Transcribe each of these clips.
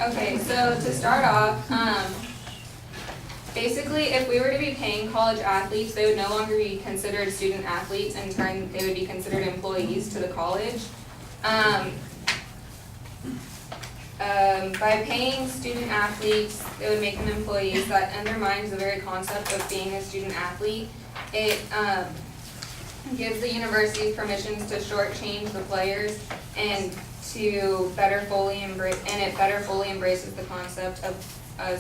Okay, so to start off, basically, if we were to be paying college athletes, they would no longer be considered student athletes. In turn, they would be considered employees to the college. By paying student athletes, it would make them employees. That undermines the very concept of being a student athlete. It gives the universities permissions to shortchange the players and to better fully embrace the concept of a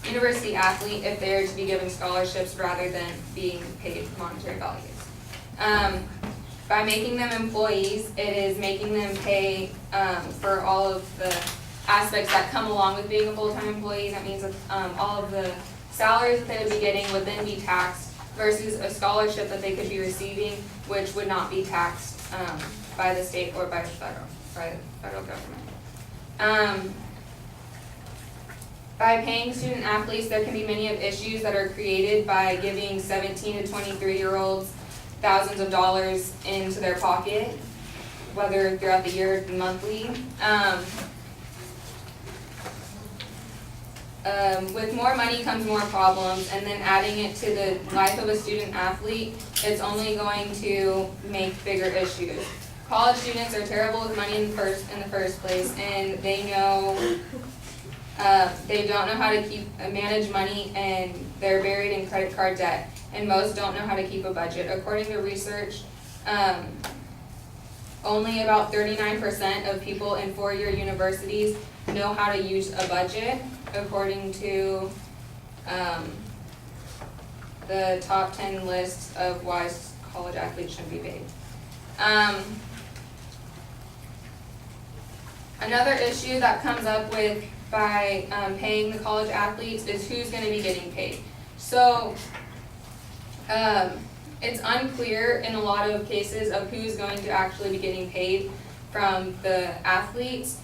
university athlete if they are to be given scholarships rather than being paid monetary values. By making them employees, it is making them pay for all of the aspects that come along with being a full-time employee. That means that all of the salaries that they would be getting would then be taxed versus a scholarship that they could be receiving, which would not be taxed by the state or by the federal government. By paying student athletes, there can be many of issues that are created by giving 17 to 23-year-olds thousands of dollars into their pocket, whether throughout the year or monthly. With more money comes more problems, and then adding it to the life of a student athlete, it's only going to make bigger issues. College students are terrible with money in the first place, and they don't know how to manage money, and they're buried in credit card debt. And most don't know how to keep a budget. According to research, only about 39% of people in four-year universities know how to use a budget, according to the top 10 list of why college athletes shouldn't be paid. Another issue that comes up with by paying the college athletes is who's going to be getting paid. So it's unclear in a lot of cases of who's going to actually be getting paid from the athletes.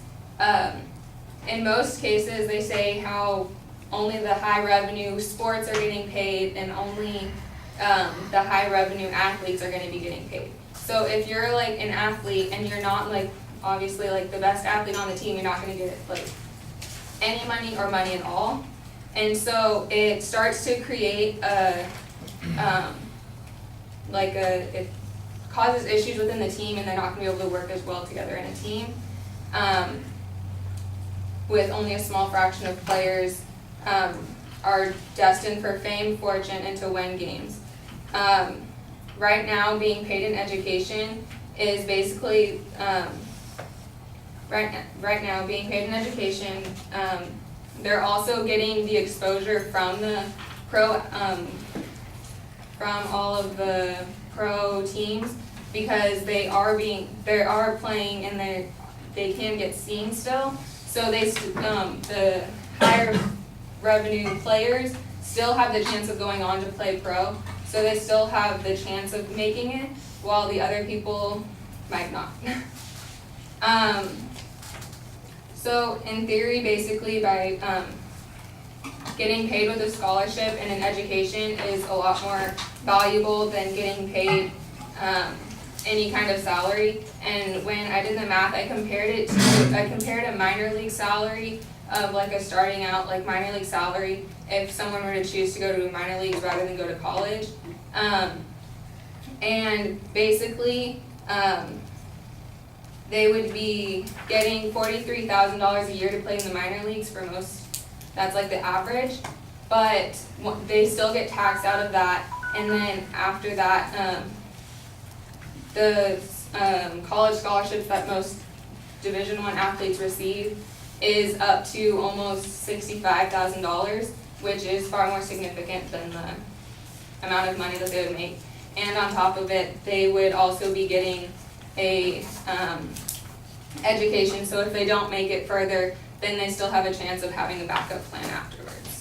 In most cases, they say how only the high revenue sports are getting paid and only the high revenue athletes are going to be getting paid. So if you're like an athlete and you're not like obviously like the best athlete on the team, you're not going to get like any money or money at all. And so it starts to create it causes issues within the team, and they're not going to be able to work as well together in a team. With only a small fraction of players are destined for fame, fortune, and to win games. Right now, being paid in education is basically right now being paid in education. They're also getting the exposure from the from all of the pro teams because they are playing and they can get seen still. So the higher revenue players still have the chance of going on to play pro. So they still have the chance of making it, while the other people might not. So in theory, basically by getting paid with a scholarship and an education is a lot more valuable than getting paid any kind of salary. And when I did the math, I compared a minor league salary of like a starting out like minor league salary if someone were to choose to go to minor leagues rather than go to college. And basically, they would be getting $43,000 a year to play in the minor leagues for most. That's like the average, but they still get taxed out of that. And then after that, the college scholarships that most Division I athletes receive is up to almost $65,000, which is far more significant than the amount of money that they would make. And on top of it, they would also be getting a education, so if they don't make it further, then they still have a chance of having a backup plan afterwards.